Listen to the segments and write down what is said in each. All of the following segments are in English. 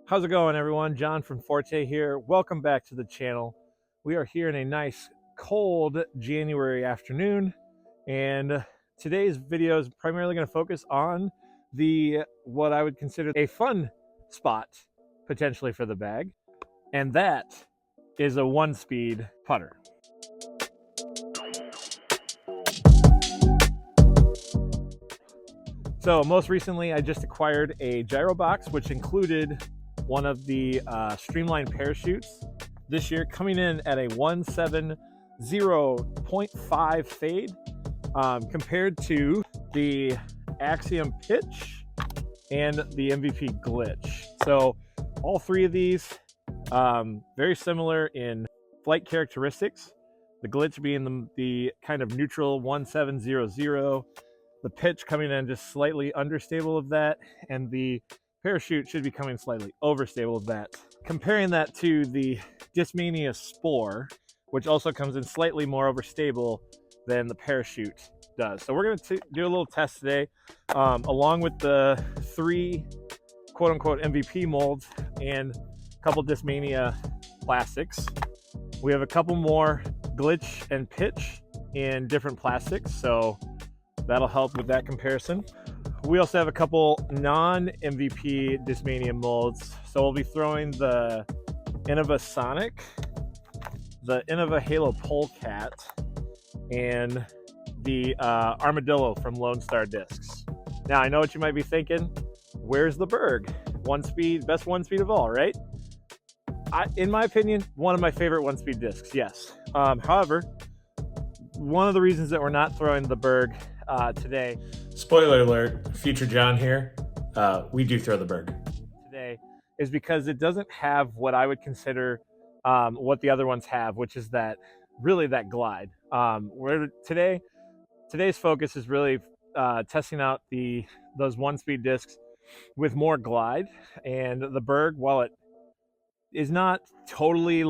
How's it going, everyone? John from Forte here. Welcome back to the channel. We are here in a nice cold January afternoon, and today's video is primarily going to focus on what I would consider a fun spot potentially for the bag, and that is a one-speed putter. So most recently, I just acquired a gyro box, which included one of the Streamline parachutes. This year, coming in at a 170.5 fade, compared to the Axiom Pitch and the MVP Glitch. So all three of these, very similar in flight characteristics. The Glitch being the kind of neutral 1700, the pitch coming in just slightly understable of that, and the parachute should be coming slightly overstable of that. Comparing that to the Discmania Spore, which also comes in slightly more overstable than the parachute does. So we're going to do a little test today, along with the 3 quote-unquote MVP molds and a couple Discmania plastics. We have a couple more Glitch and Pitch in different plastics, so that'll help with that comparison. We also have a couple non-MVP Discmania molds. So we'll be throwing the Innova Sonic, the Innova Halo Polecat, and the Armadillo from Lone Star Discs. Now, I know what you might be thinking. Where's the Berg? One speed, best one speed of all, right? In my opinion, one of my favorite one-speed discs, yes. However, one of the reasons that we're not throwing the Berg today. Spoiler alert, future John here. We do throw the Berg. Today is because it doesn't have what I would consider what the other ones have, which is that glide. Today's focus is really testing out those one-speed discs with more glide, and the Berg, while it is not totally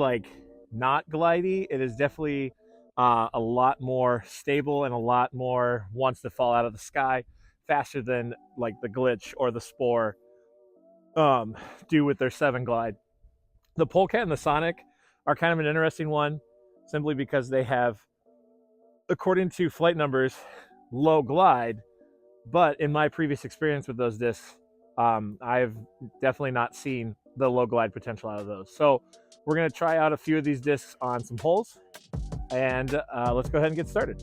not glidey, it is definitely a lot more stable and a lot more wants to fall out of the sky faster than like the Glitch or the Spore do with their 7 glide. The Polecat and the Sonic are kind of an interesting one, simply because they have, according to flight numbers, low glide, but in my previous experience with those discs, I've definitely not seen the low glide potential out of those. So we're going to try out a few of these discs on some holes, and let's go ahead and get started.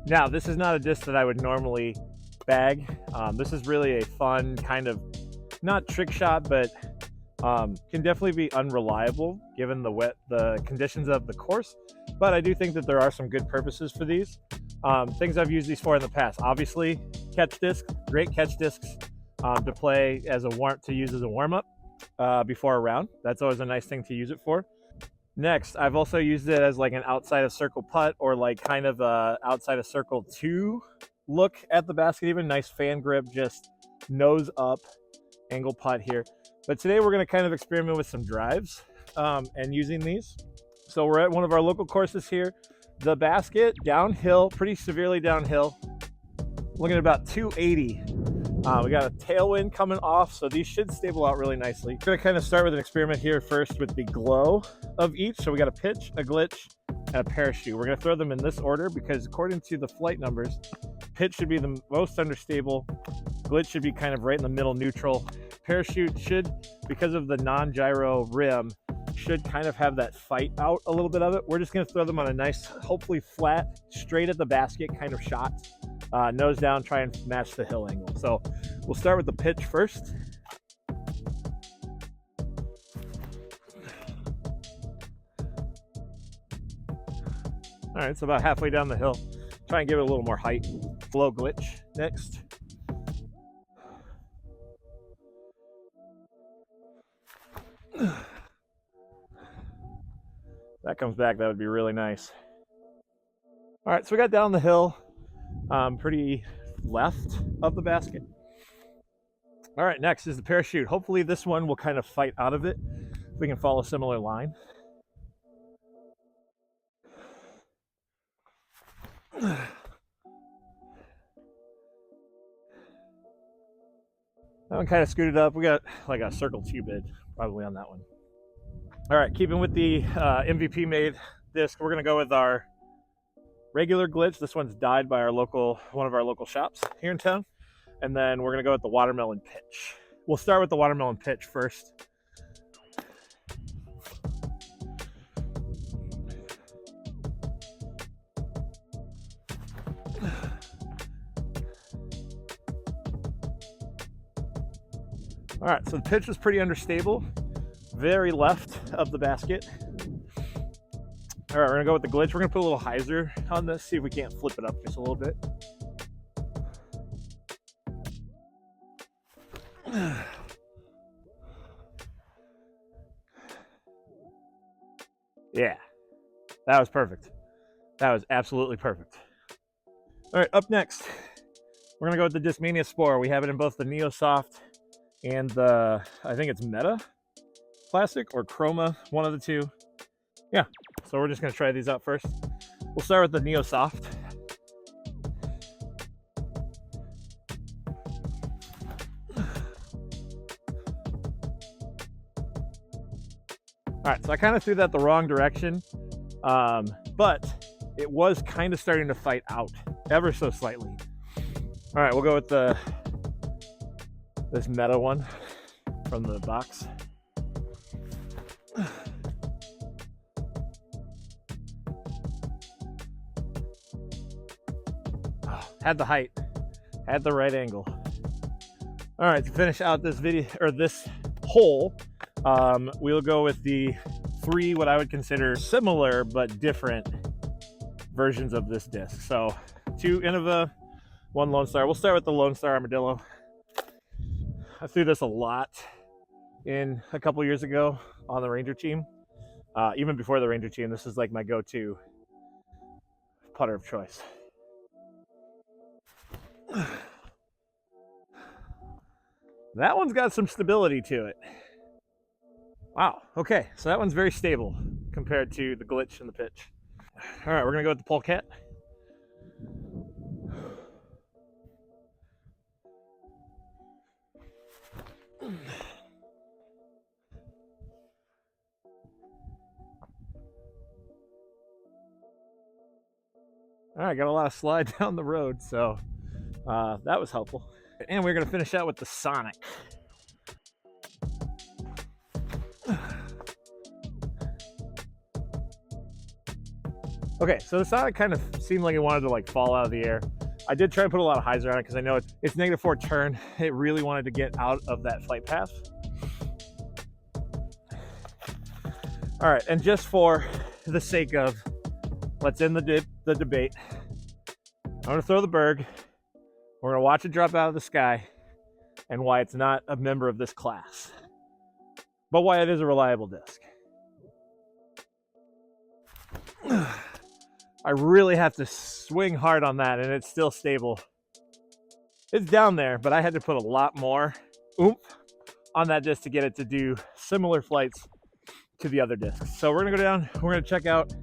Now, this is not a disc that I would normally bag. This is really a fun kind of, not trick shot, but can definitely be unreliable given the conditions of the course. But I do think that there are some good purposes for these. Things I've used these for in the past. Obviously, catch disc, great catch discs to play as to use as a warm-up before a round. That's always a nice thing to use it for. Next, I've also used it as like an outside of circle putt, or like kind of a outside of circle 2 look at the basket. Even nice fan grip, just nose up angle putt here. But today we're going to kind of experiment with some drives and using these. So we're at one of our local courses here. The basket downhill, pretty severely downhill, looking at about 280. We got a tailwind coming off, so these should stable out really nicely. We're going to kind of start with an experiment here first with the glow of each. So we got a pitch, a glitch, and a parachute. We're going to throw them in this order because according to the flight numbers, pitch should be the most understable, glitch should be kind of right in the middle neutral, parachute should, because of the non-gyro rim, should kind of have that fight out a little bit of it. We're just going to throw them on a nice, hopefully flat, straight at the basket kind of shot. Nose down, try and match the hill angle. So we'll start with the pitch first. All right, so about halfway down the hill. Try and give it a little more height. Flow glitch next. That comes back, that would be really nice. All right, so we got down the hill, pretty left of the basket. All right, next is the parachute. Hopefully this one will kind of fight out of it. We can follow a similar line. That one kind of scooted up. We got like a circle 2 bid probably on that one. All right, keeping with the MVP made disc, we're gonna go with our regular glitch. This one's dyed by one of our local shops here in town. And then we're gonna go with the watermelon pitch. We'll start with the watermelon pitch first. All right, so the pitch was pretty understable, very left of the basket. All right, we're gonna go with the glitch. We're gonna put a little hyzer on this, see if we can't flip it up just a little bit. Yeah, that was perfect. That was absolutely perfect. All right, up next, we're gonna go with the Discmania Spore. We have it in both the Neosoft and the, I think it's Meta Classic or Chroma, one of the two. Yeah, so we're just gonna try these out first. We'll start with the Neosoft. All right, so I kind of threw that the wrong direction, but it was kind of starting to fight out ever so slightly. All right, we'll go with this Meta one from the box. Had the height, had the right angle. All right, to finish out this video or this hole, we'll go with the 3 what I would consider similar but different versions of this disc. So 2 Innova, 1 Lone Star. We'll start with the Lone Star Armadillo. I threw this a lot in a couple years ago on the Ranger team. Even before the Ranger team, this is like my go-to putter of choice. That one's got some stability to it. Wow, okay, so that one's very stable compared to the glitch and the pitch. All right, we're gonna go with the Polecat. All right, got a lot of slide down the road, so that was helpful. And we're gonna finish out with the Sonic. Okay, so the Sonic kind of seemed like it wanted to like fall out of the air. I did try and put a lot of hyzer on it because I know it's -4 turn. It really wanted to get out of that flight path. All right, and just for the sake of, let's end the debate. I'm gonna throw the Berg. We're gonna watch it drop out of the sky and why it's not a member of this class, but why it is a reliable disc. I really have to swing hard on that and it's still stable. It's down there, but I had to put a lot more oomph on that disc to get it to do similar flights to the other discs. So we're gonna go down, we're gonna check out,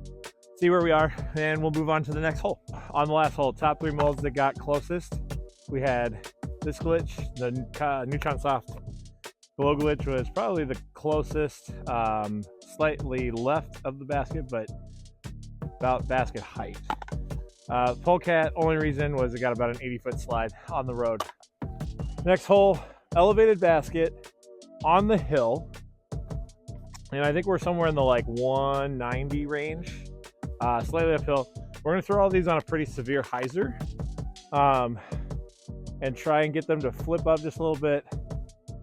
see where we are, and we'll move on to the next hole. On the last hole, top 3 molds that got closest, we had this glitch, the Neutron Soft Glow glitch was probably the closest, slightly left of the basket, but about basket height. Polecat, only reason was it got about an 80-foot slide on the road. Next hole, elevated basket on the hill. And I think we're somewhere in the like 190 range, slightly uphill. We're gonna throw all these on a pretty severe hyzer and try and get them to flip up just a little bit.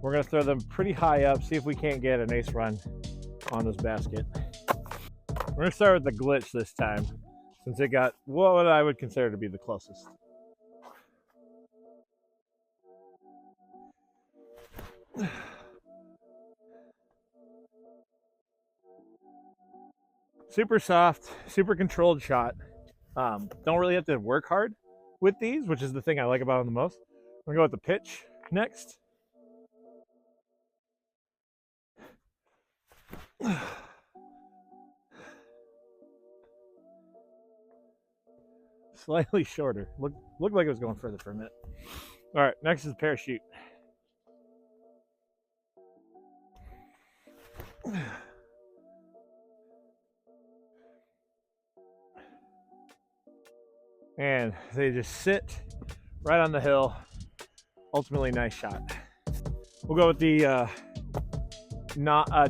We're gonna throw them pretty high up, see if we can't get an ace run on this basket. We're gonna start with the glitch this time, since it got what I would consider to be the closest. Super soft, super controlled shot. Don't really have to work hard with these, which is the thing I like about them the most. We're gonna go with the pitch next. Slightly shorter. Looked like it was going further for a minute. All right, next is parachute. And they just sit right on the hill. Ultimately, nice shot. We'll go with the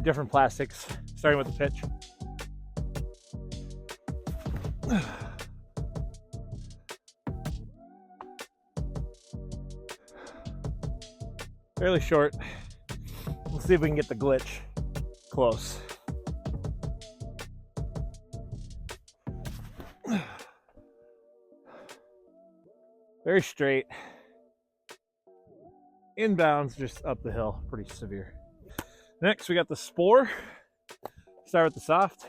different plastics, starting with the pitch. Fairly short. We'll see if we can get the glitch close. Very straight. Inbounds, just up the hill, pretty severe. Next, we got the spore. Start with the soft.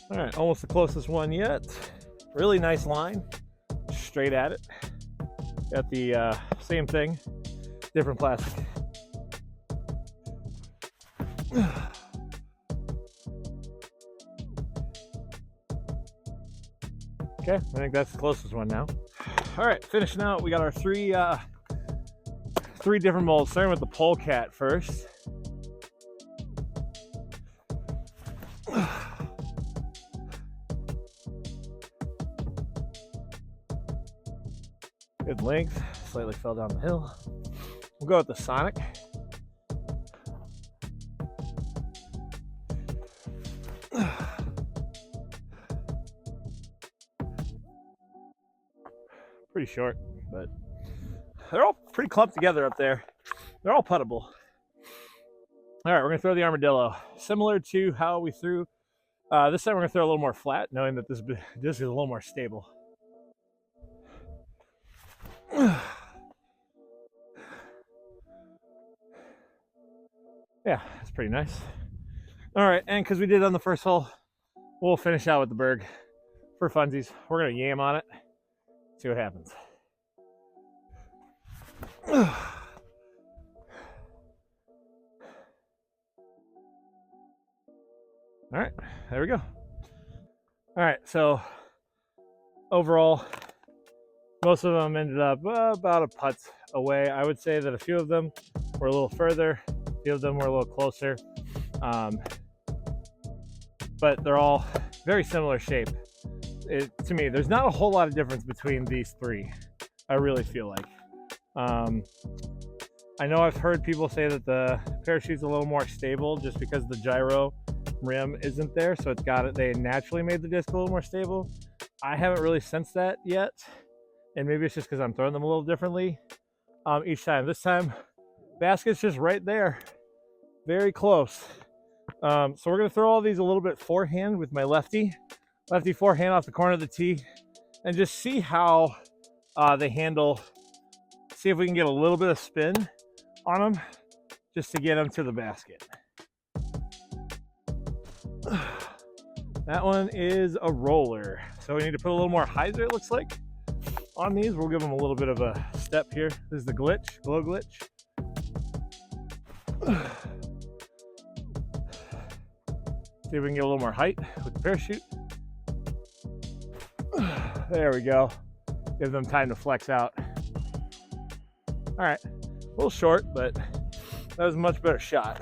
All right, almost the closest one yet. Really nice line, straight at it. Got the same thing, different plastic. Okay, I think that's the closest one now. All right, finishing out, we got our three different molds, starting with the polecat first. Good length, slightly fell down the hill. We'll go with the Sonic. Pretty short, but they're all pretty clumped together up there. They're all puttable. All right, we're gonna throw the armadillo. Similar to how we threw, this time we're gonna throw a little more flat, knowing that this is a little more stable. Yeah, it's pretty nice. All right, and because we did it on the first hole, we'll finish out with the Berg for funsies. We're gonna yam on it, see what happens. All right, there we go. All right, so overall, most of them ended up about a putt away. I would say that a few of them were a little further, a few of them were a little closer, but they're all very similar shape. To me, there's not a whole lot of difference between these three, I really feel like. I know I've heard people say that the parachute's a little more stable just because the gyro rim isn't there, so they naturally made the disc a little more stable. I haven't really sensed that yet, and maybe it's just because I'm throwing them a little differently each time. This time, basket's just right there, very close. So we're gonna throw all these a little bit forehand with my lefty forehand off the corner of the tee, and just see how they handle. See if we can get a little bit of spin on them, just to get them to the basket. That one is a roller, so we need to put a little more hyzer, it looks like, on these. We'll give them a little bit of a step here. This is the glow glitch. See if we can get a little more height with the parachute. There we go. Give them time to flex out. All right, a little short, but that was a much better shot.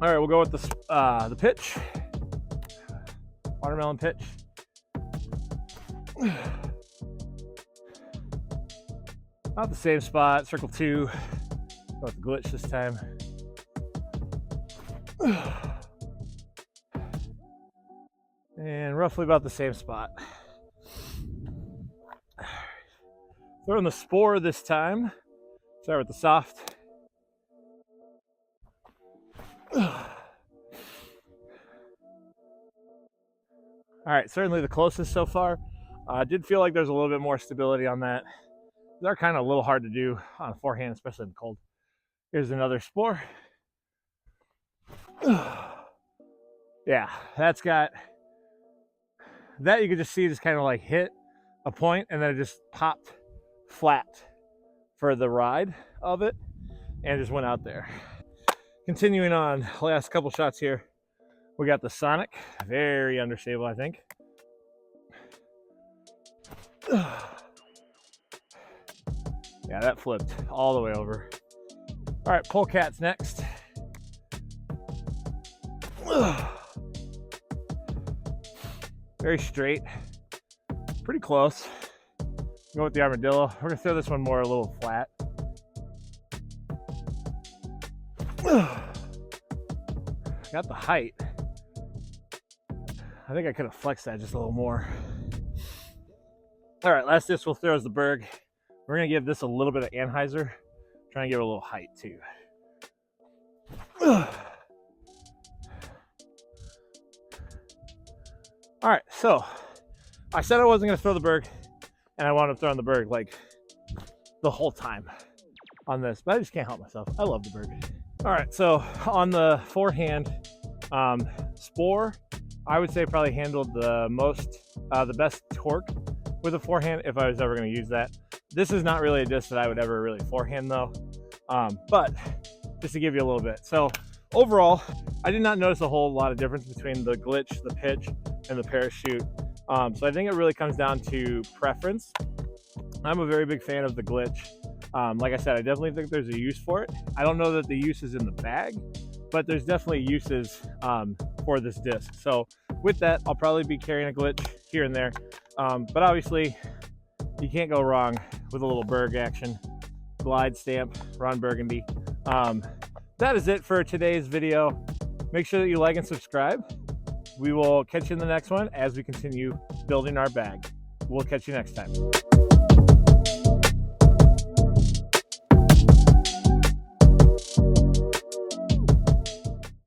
All right, we'll go with the pitch. Watermelon pitch. Not the same spot, circle 2. Go with the glitch this time. And roughly about the same spot. Throwing the spore this time. Start with the soft. All right, certainly the closest so far. I did feel like there's a little bit more stability on that. They're kind of a little hard to do on a forehand, especially in the cold. Here's another spore. Yeah, that's got that. You could just see just kind of like hit a point and then it just popped flat for the ride of it and just went out there. Continuing on, last couple shots here. We got the Sonic, very understable, I think. Yeah, that flipped all the way over. All right, Polecat's next. Very straight, pretty close. Go with the Armadillo. We're gonna throw this one more a little flat. Got the height. I think I could have flexed that just a little more. All right, last disc we'll throw is the Berg. We're gonna give this a little bit of Anheuser, try and give it a little height too. All right, so I said I wasn't gonna throw the Berg, and I wound up throwing the Berg like the whole time on this, but I just can't help myself. I love the Berg. All right, so on the forehand, Spore, I would say probably handled the best torque with a forehand if I was ever going to use that. This is not really a disc that I would ever really forehand though, but just to give you a little bit. So overall, I did not notice a whole lot of difference between the glitch, the pitch, and the parachute. So I think it really comes down to preference. I'm a very big fan of the glitch. Like I said, I definitely think there's a use for it. I don't know that the use is in the bag, but there's definitely uses for this disc. So with that, I'll probably be carrying a glitch here and there. But obviously, you can't go wrong with a little Berg action. Glide stamp, Ron Burgundy. That is it for today's video. Make sure that you like and subscribe. We will catch you in the next one as we continue building our bag. We'll catch you next time.